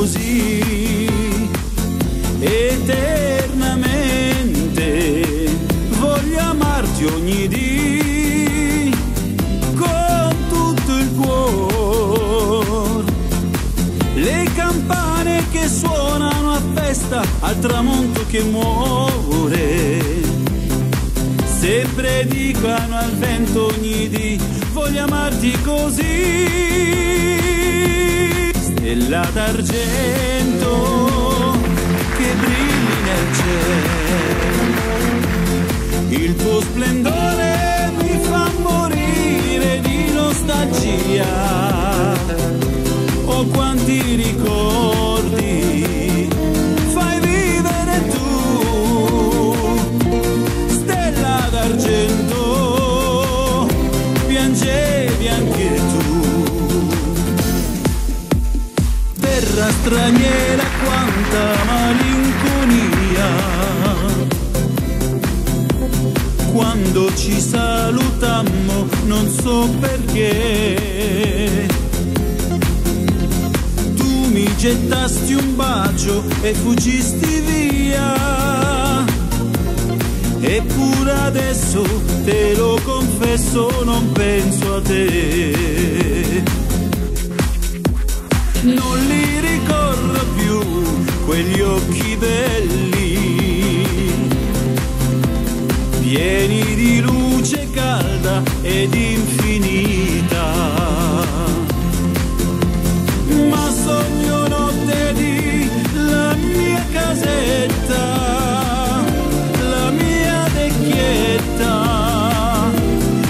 così eternamente. Voglio amarti ogni dì con tutto il cuore. Le campane che suonano a festa al tramonto che muore, sempre dicono al vento ogni dì voglio amarti così. Stella d'argento che brilli nel cielo, il tuo splendore mi fa morire di nostalgia. Oh, quanti ricordi fai vivere tu, stella d'argento, piangevi anche tu. Terra straniera, quanta malinconia, quando ci salutammo non so perché. Tu mi gettasti un bacio e fuggisti via, eppure adesso te lo confesso non penso a te. Non li ricordo più quegli occhi belli, pieni di luce calda ed infinita, ma sogno notte di la mia casetta, la mia vecchietta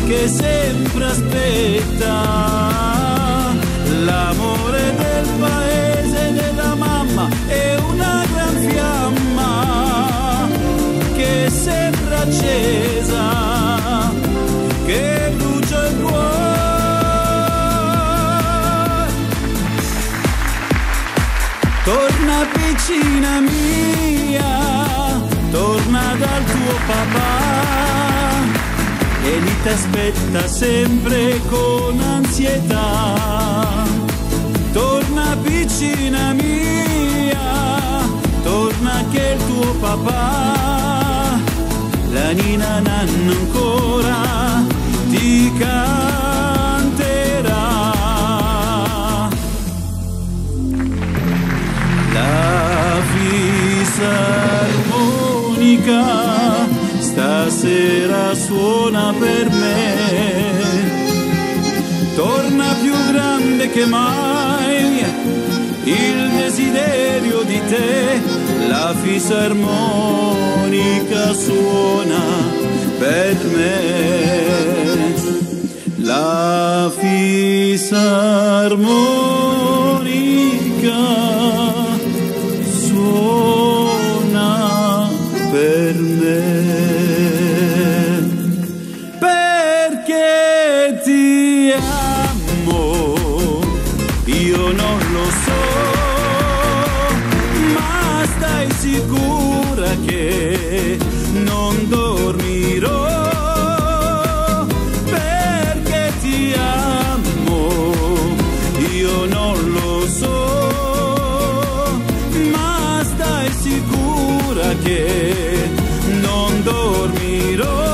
che sempre aspetta. L'amore del paese, della mamma è una gran fiamma che sembra accesa, che brucia il cuore. Torna piccina mia, torna dal tuo papà, e lì t'aspetta sempre con ansietà. Torna piccina mia, torna che il tuo papà, la nina nanna ancora ti canterà. La fisarmonica stasera suona per me, torna più grande che mai il desiderio di te. La fisarmonica suona per me, la fisarmonica suona per me. Io non lo so, ma stai sicura che non dormirò, perché ti amo. Io non lo so, ma stai sicura che non dormirò.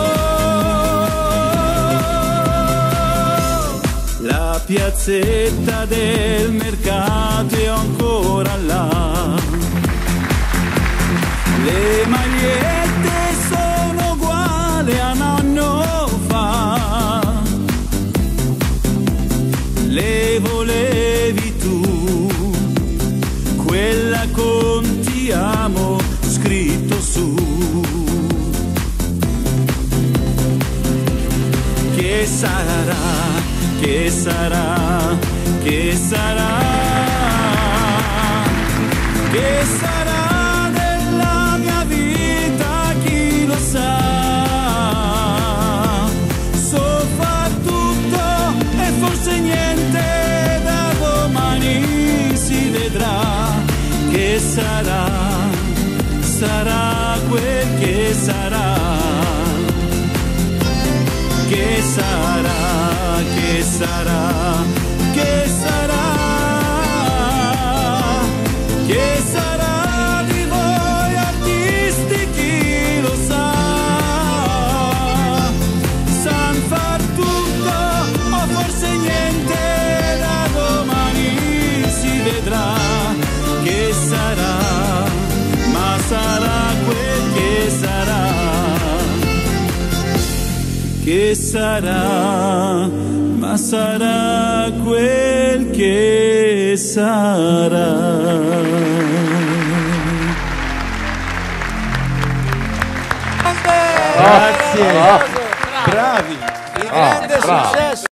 La piazzetta del mercato è ancora là, le magliette sono uguali a un anno fa, le volevi tu, quella con ti amo scritto su. Che sarà? Che sarà, che sarà, che sarà della mia vita, chi lo sa. So far tutto e forse niente, da domani si vedrà. Che sarà, sarà quel che sarà. Che sarà, che sarà, che sarà, che sarà, ma sarà quel che sarà. Grazie, bravi. Il grande successo.